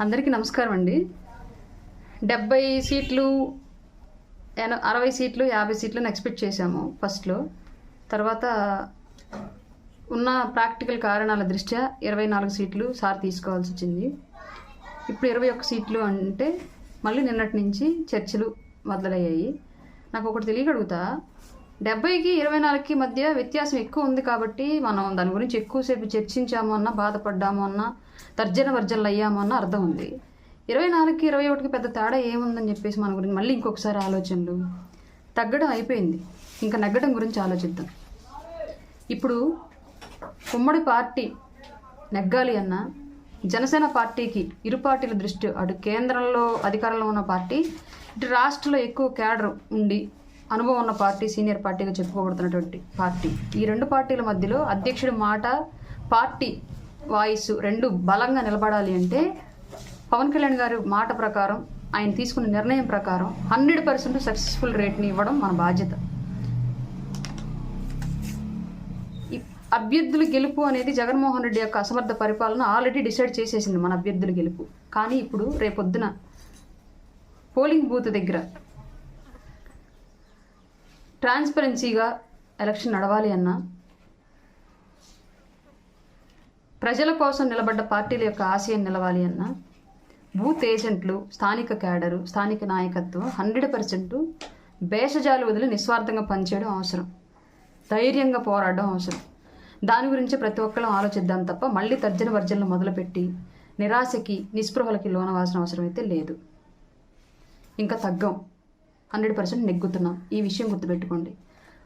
అందరికీ నమస్కారం అండి. 70 సీట్లు 60 సీట్లు 50 సీట్లను ఎక్స్పెక్ట్ చేశాము ఫస్ట్లో. తర్వాత ఉన్న ప్రాక్టికల్ కారణాల దృష్ట్యా 24 సీట్లు సార్ తీసుకోవాల్సి వచ్చింది. ఇప్పుడు 21 సీట్లు అంటే మళ్ళీ నిన్నటి నుంచి చర్చలు మొదలయ్యాయి. నాకు ఒకటి తెలియగలుగుతా, 70కి 24కి మధ్య వ్యత్యాసం ఎక్కువ ఉంది కాబట్టి మనం దాని గురించి ఎక్కువసేపు చర్చించాము అన్నా, బాధపడ్డాము అన్నా, తర్జన వర్జనలు అయ్యాము అన్న అర్థం ఉంది. 24కి 21కి పెద్ద తేడా ఏముందని చెప్పేసి మన గురించి మళ్ళీ ఇంకొకసారి ఆలోచనలు. తగ్గడం అయిపోయింది, ఇంకా నెగ్గడం గురించి ఆలోచిద్దాం. ఇప్పుడు ఉమ్మడి పార్టీ నెగ్గాలి అన్నా, జనసేన పార్టీకి ఇరు పార్టీల దృష్టి, అటు కేంద్రంలో అధికారంలో ఉన్న పార్టీ, ఇటు రాష్ట్రంలో ఎక్కువ క్యాడర్ ఉండి అనుభవం ఉన్న పార్టీ, సీనియర్ పార్టీగా చెప్పుకోబడుతున్నటువంటి పార్టీ, ఈ రెండు పార్టీల మధ్యలో అధ్యక్షుడి మాట, పార్టీ వాయిస్ రెండు బలంగా నిలబడాలి అంటే పవన్ కళ్యాణ్ గారి మాట ప్రకారం, ఆయన తీసుకున్న నిర్ణయం ప్రకారం 100% సక్సెస్ఫుల్ రేట్ని ఇవ్వడం మన బాధ్యత. అభ్యర్థుల గెలుపు అనేది జగన్మోహన్ రెడ్డి యొక్క అసమర్థ పరిపాలన ఆల్రెడీ డిసైడ్ చేసేసింది మన అభ్యర్థుల గెలుపు. కానీ ఇప్పుడు రేపొద్దున పోలింగ్ బూత్ దగ్గర ట్రాన్స్పరెన్సీగా ఎలక్షన్ నడవాలి అన్నా, ప్రజల కోసం నిలబడ్డ పార్టీల యొక్క ఆశయం నిలవాలి అన్నా, బూత్ ఏజెంట్లు, స్థానిక క్యాడరు, స్థానిక నాయకత్వం 100% భేషజాలు వదిలి నిస్వార్థంగా పనిచేయడం అవసరం, ధైర్యంగా పోరాడడం అవసరం. దాని గురించి ప్రతి ఒక్కళ్ళం ఆలోచిద్దాం తప్ప మళ్ళీ తర్జన వర్జనలు మొదలుపెట్టి నిరాశకి, నిస్పృహలకి లోనవాల్సిన అవసరం అయితే లేదు. ఇంకా తగ్గం, 100% నెగ్గుతున్నాం, ఈ విషయం గుర్తుపెట్టుకోండి.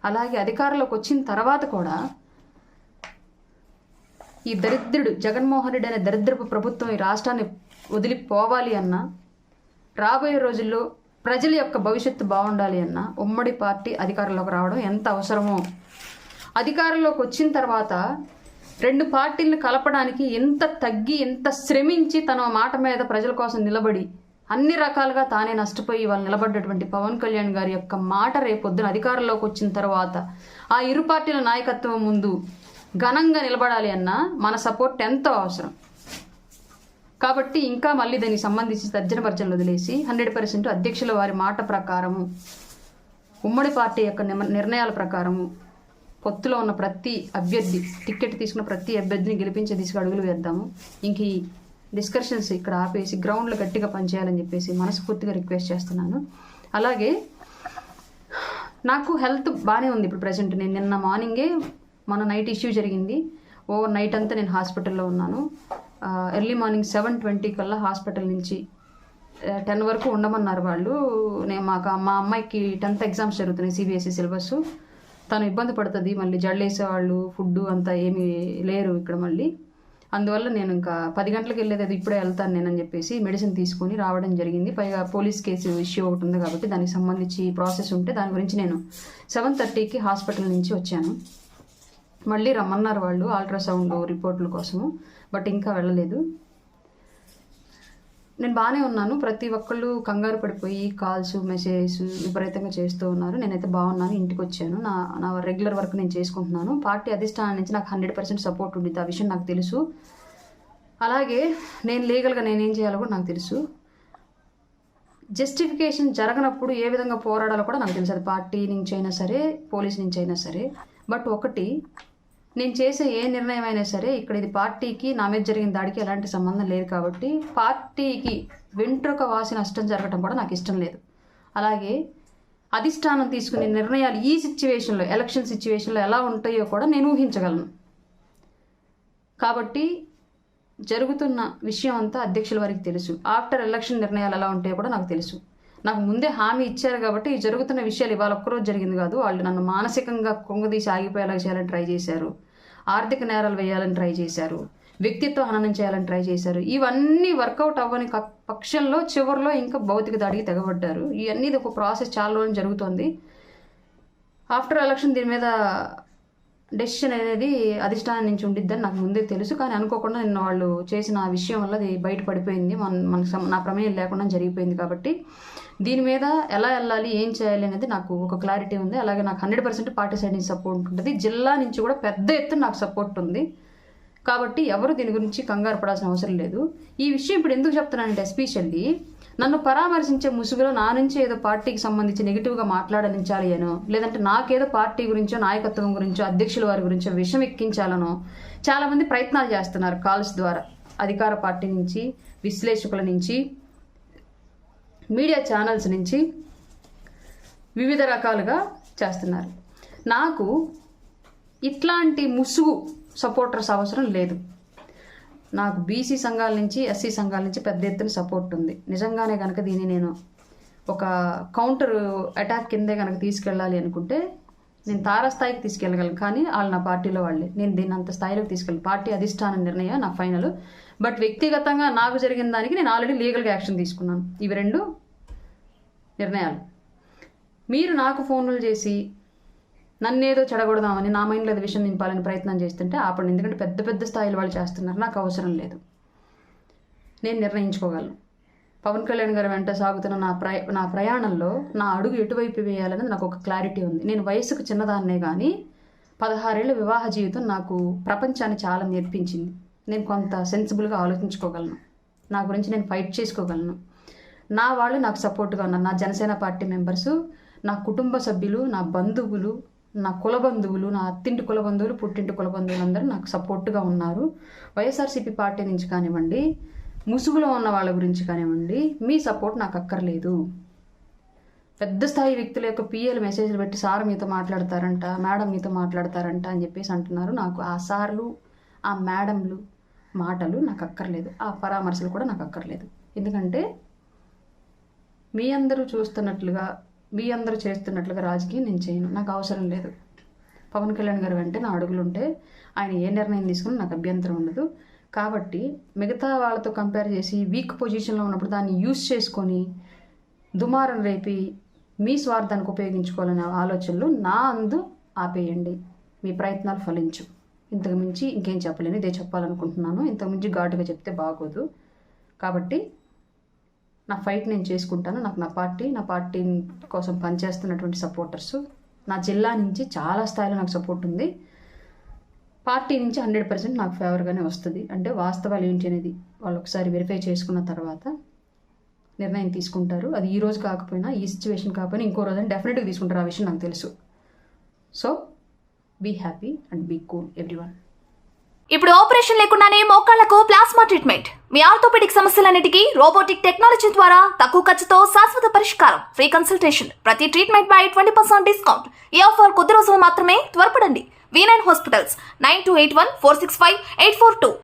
అలాగే అధికారంలోకి వచ్చిన తర్వాత కూడా ఈ దరిద్రుడు జగన్మోహన్ రెడ్డి అనే దరిద్రపు ప్రభుత్వం ఈ రాష్ట్రాన్ని వదిలిపోవాలి అన్నా, రాబోయే రోజుల్లో ప్రజల యొక్క భవిష్యత్తు బాగుండాలి అన్నా, ఉమ్మడి పార్టీ అధికారంలోకి రావడం ఎంత అవసరమో, అధికారంలోకి వచ్చిన తర్వాత రెండు పార్టీలను కలపడానికి ఎంత తగ్గి, ఎంత శ్రమించి తన మాట మీద ప్రజల కోసం నిలబడి అన్ని రకాలుగా తానే నష్టపోయి వాళ్ళు నిలబడ్డటువంటి పవన్ కళ్యాణ్ గారి యొక్క మాట రేపొద్దున అధికారంలోకి వచ్చిన తర్వాత ఆ ఇరు పార్టీల నాయకత్వం ముందు ఘనంగా నిలబడాలి అన్నా మన సపోర్ట్ ఎంతో అవసరం. కాబట్టి ఇంకా మళ్ళీ దానికి సంబంధించి తర్జన భర్జనలు వదిలేసి 100% అధ్యక్షుల వారి మాట ప్రకారము, ఉమ్మడి పార్టీ యొక్క నిర్ణయాల ప్రకారము, పొత్తులో ఉన్న ప్రతి అభ్యర్థి, టికెట్ తీసుకున్న ప్రతి అభ్యర్థిని గెలిపించే దిశగా అడుగులు వేద్దాము. ఇంక ఈ డిస్కషన్స్ ఇక్కడ ఆపేసి గ్రౌండ్లో గట్టిగా పనిచేయాలని చెప్పేసి మనస్ఫూర్తిగా రిక్వెస్ట్ చేస్తున్నాను. అలాగే నాకు హెల్త్ బాగానే ఉంది ఇప్పుడు ప్రజెంట్. నేను నిన్న మార్నింగే, మన నైట్ ఇష్యూ జరిగింది, ఓవర్ నైట్ అంతా నేను హాస్పిటల్లో ఉన్నాను. ఎర్లీ మార్నింగ్ 7:20 కల్లా హాస్పిటల్ నుంచి 10 వరకు ఉండమన్నారు వాళ్ళు. మా అమ్మాయికి 10th ఎగ్జామ్స్ జరుగుతున్నాయి, సిబిఎస్ఈ సిలబస్. తను ఇబ్బంది పడుతుంది, మళ్ళీ జడ్లేసేవాళ్ళు, ఫుడ్ అంతా ఏమీ లేరు ఇక్కడ మళ్ళీ. అందువల్ల నేను ఇంకా 10 గంటలకు వెళ్ళేది, అది ఇప్పుడే వెళ్తాను నేనని చెప్పేసి మెడిసిన్ తీసుకొని రావడం జరిగింది. పైగా పోలీస్ కేసు ఇష్యూ ఒకటి ఉంది కాబట్టి దానికి సంబంధించి ప్రాసెస్ ఉంటే దాని గురించి నేను 7:30కి హాస్పిటల్ నుంచి వచ్చాను. మళ్ళీ రమ్మన్నారు వాళ్ళు అల్ట్రాసౌండ్ రిపోర్ట్ల కోసము, బట్ ఇంకా వెళ్ళలేదు. నేను బాగానే ఉన్నాను. ప్రతి ఒక్కళ్ళు కంగారు పడిపోయి కాల్స్, మెసేజెస్ విపరీతంగా చేస్తూ ఉన్నారు. నేనైతే బాగున్నాను, ఇంటికి వచ్చాను. నా రెగ్యులర్ వర్క్ నేను చేసుకుంటున్నాను. పార్టీ అధిష్టానం నుంచి నాకు 100% సపోర్ట్ ఉంటుంది, ఆ విషయం నాకు తెలుసు. అలాగే నేను లీగల్గా నేనేం చేయాలో కూడా నాకు తెలుసు. జస్టిఫికేషన్ జరగనప్పుడు ఏ విధంగా పోరాడాలో కూడా నాకు తెలుసు, అది పార్టీ నుంచి అయినా సరే, పోలీస్ నుంచి అయినా సరే. బట్ ఒకటి, నేను చేసే ఏ నిర్ణయం అయినా సరే ఇక్కడ ఇది పార్టీకి, నా మీద జరిగిన దాడికి ఎలాంటి సంబంధం లేదు కాబట్టి పార్టీకి వెంట్రుక వాసి నష్టం జరగడం కూడా నాకు ఇష్టం లేదు. అలాగే అధిష్టానం తీసుకునే నిర్ణయాలు ఈ సిచ్యువేషన్లో, ఎలక్షన్ సిచ్యువేషన్లో ఎలా ఉంటాయో కూడా నేను ఊహించగలను. కాబట్టి జరుగుతున్న విషయం అంతా అధ్యక్షుల వారికి తెలుసు. ఆఫ్టర్ ఎలక్షన్ నిర్ణయాలు ఎలా ఉంటాయో కూడా నాకు తెలుసు. నాకు ముందే హామీ ఇచ్చారు కాబట్టి ఈ జరుగుతున్న విషయాలు ఇవాళ ఒక్కరోజు జరిగింది కాదు. వాళ్ళు నన్ను మానసికంగా కొంగదీసి ఆగిపోయేలా చేయాలని ట్రై చేశారు, ఆర్థిక నేరాలు వేయాలని ట్రై చేశారు, వ్యక్తిత్వ హననం చేయాలని ట్రై చేశారు. ఇవన్నీ వర్కౌట్ అవ్వని పక్షంలో చివరిలో ఇంకా భౌతిక దాడికి తెగబడ్డారు. ఇవన్నీ ఒక ప్రాసెస్ చాలా రోజులు జరుగుతుంది. ఆఫ్టర్ ఎలక్షన్ దీని మీద డెసిషన్ అనేది అధిష్టానం నుంచి ఉండిద్దని నాకు ముందే తెలుసు. కానీ అనుకోకుండా నిన్న వాళ్ళు చేసిన ఆ విషయం వల్ల అది బయటపడిపోయింది, నా ప్రమేయం లేకుండా జరిగిపోయింది. కాబట్టి దీని మీద ఎలా వెళ్ళాలి, ఏం చేయాలి అనేది నాకు ఒక క్లారిటీ ఉంది. అలాగే నాకు 100% పార్టీ సైడ్ నుంచి సపోర్ట్ ఉంటుంది. జిల్లా నుంచి కూడా పెద్ద ఎత్తున నాకు సపోర్ట్ ఉంది. కాబట్టి ఎవరు దీని గురించి కంగారు పడాల్సిన అవసరం లేదు. ఈ విషయం ఇప్పుడు ఎందుకు చెప్తున్నానంటే ఎస్పెషల్లీ నన్ను పరామర్శించే ముసుగులో నా నుంచి ఏదో పార్టీకి సంబంధించి నెగిటివ్గా మాట్లాడనించాలి అనో, లేదంటే నాకేదో పార్టీ గురించో నాయకత్వం గురించో అధ్యక్షుల వారి గురించో విషం ఎక్కించాలనో చాలామంది ప్రయత్నాలు చేస్తున్నారు. కాల్స్ ద్వారా అధికార పార్టీ నుంచి, విశ్లేషకుల నుంచి, మీడియా ఛానల్స్ నుంచి వివిధ రకాలుగా చేస్తున్నారు. నాకు ఇట్లాంటి ముసుగు సపోర్టర్స్ అవసరం లేదు. నాకు బీసీ సంఘాల నుంచి, ఎస్సీ సంఘాల నుంచి పెద్ద ఎత్తున సపోర్ట్ ఉంది. నిజంగానే కనుక దీన్ని నేను ఒక కౌంటర్ అటాక్ కిందే కనుక తీసుకెళ్ళాలి అనుకుంటే నేను తారాస్థాయికి తీసుకెళ్ళగలను. కానీ వాళ్ళు నా పార్టీలో వాళ్ళే. నేను దీన్ని అంత స్థాయిలోకి తీసుకెళ్ళి పార్టీ అధిష్టాన నిర్ణయం నా ఫైనల్. బట్ వ్యక్తిగతంగా నాకు జరిగిన దానికి నేను ఆల్రెడీ లీగల్గా యాక్షన్ తీసుకున్నాను. ఇవి 2 నిర్ణయాలు. మీరు నాకు ఫోన్లు చేసి నన్నేదో చెడగొడదామని, నా మైండ్లో ఏదో విషయం నింపాలని ప్రయత్నం చేస్తుంటే ఆపండి. ఎందుకంటే పెద్ద పెద్ద స్థాయిలో వాళ్ళు చేస్తున్నారు. నాకు అవసరం లేదు. నేను నిర్ణయించుకోగలను. పవన్ కళ్యాణ్ గారి వెంట సాగుతున్న నా ప్రయాణంలో నా అడుగు ఎటువైపు వేయాలనేది నాకు ఒక క్లారిటీ ఉంది. నేను వయసుకు చిన్నదాన్నే కానీ 16 ఏళ్ళ వివాహ జీవితం నాకు ప్రపంచాన్ని చాలా నేర్పించింది. నేను కొంత సెన్సిబుల్గా ఆలోచించుకోగలను. నా గురించి నేను ఫైట్ చేసుకోగలను. నా వాళ్ళు నాకు సపోర్ట్గా ఉన్నారు. నా జనసేన పార్టీ మెంబర్సు, నా కుటుంబ సభ్యులు, నా బంధువులు, నా కుల బంధువులు, నా అత్తింటి కుల బంధువులు, పుట్టింటి కుల బంధువులు అందరూ నాకు సపోర్ట్గా ఉన్నారు. వైఎస్ఆర్సీపీ పార్టీ నుంచి కానివ్వండి, ముసుగులో ఉన్న వాళ్ళ గురించి కానివ్వండి, మీ సపోర్ట్ నాకు అక్కర్లేదు. పెద్ద స్థాయి వ్యక్తుల యొక్క పిఏలు మెసేజ్లు పెట్టి సార్ మీతో మాట్లాడతారంట, మేడం మీతో మాట్లాడతారంట అని చెప్పేసి అంటున్నారు. నాకు ఆ సార్లు, ఆ మేడంలు మాటలు నాకు అక్కర్లేదు. ఆ పరామర్శలు కూడా నాకు అక్కర్లేదు. ఎందుకంటే మీ అందరూ చూస్తున్నట్లుగా, మీ అందరూ చేస్తున్నట్లుగా రాజకీయం నేను చేయను. నాకు అవసరం లేదు. పవన్ కళ్యాణ్ గారు వెంటే నా అడుగులుంటే ఆయన ఏ నిర్ణయం తీసుకుని నాకు అభ్యంతరం ఉండదు. కాబట్టి మిగతా వాళ్ళతో కంపేర్ చేసి వీక్ పొజిషన్లో ఉన్నప్పుడు దాన్ని యూజ్ చేసుకొని దుమారం రేపి మీ స్వార్థానికి ఉపయోగించుకోవాలనే ఆలోచనలు నా అందు ఆపేయండి. మీ ప్రయత్నాలు ఫలించు. ఇంతకు మించి ఇంకేం చెప్పలేను. ఇదే చెప్పాలనుకుంటున్నాను. ఇంతకు మించి ఘాటుగా చెప్తే బాగోదు. కాబట్టి నా ఫైట్ నేను చేసుకుంటాను. నాకు నా పార్టీ కోసం పనిచేస్తున్నటువంటి సపోర్టర్సు, నా జిల్లా నుంచి చాలా స్థాయిలో నాకు సపోర్ట్ ఉంది. పార్టీ నుంచి 100% నాకు ఫేవర్గానే వస్తుంది. అంటే వాస్తవాలు ఏంటి అనేది వాళ్ళు ఒకసారి వెరిఫై చేసుకున్న తర్వాత నిర్ణయం తీసుకుంటారు. అది ఈ రోజు కాకపోయినా, ఈ సిచ్యువేషన్ కాకపోయినా ఇంకో రోజు డెఫినెట్గా తీసుకుంటారు. ఆ విషయం నాకు తెలుసు. So be happy and be cool everyone. ఇప్పుడు ఆపరేషన్ లేకుండానే మోకాళ్లకు ప్లాస్మా ట్రీట్మెంట్. మీ ఆర్థోపెడిక్ సమస్యలన్నిటికీ రోబోటిక్ టెక్నాలజీ ద్వారా తక్కువ ఖర్చుతో శాశ్వత పరిష్కారం. Free consultation. ప్రతి ట్రీట్మెంట్ పై 20% డిస్కౌంట్. ఈ ఆఫర్ కొద్ది రోజులు మాత్రమే. త్వరపడండి. V9 hospitals 9281 465 842.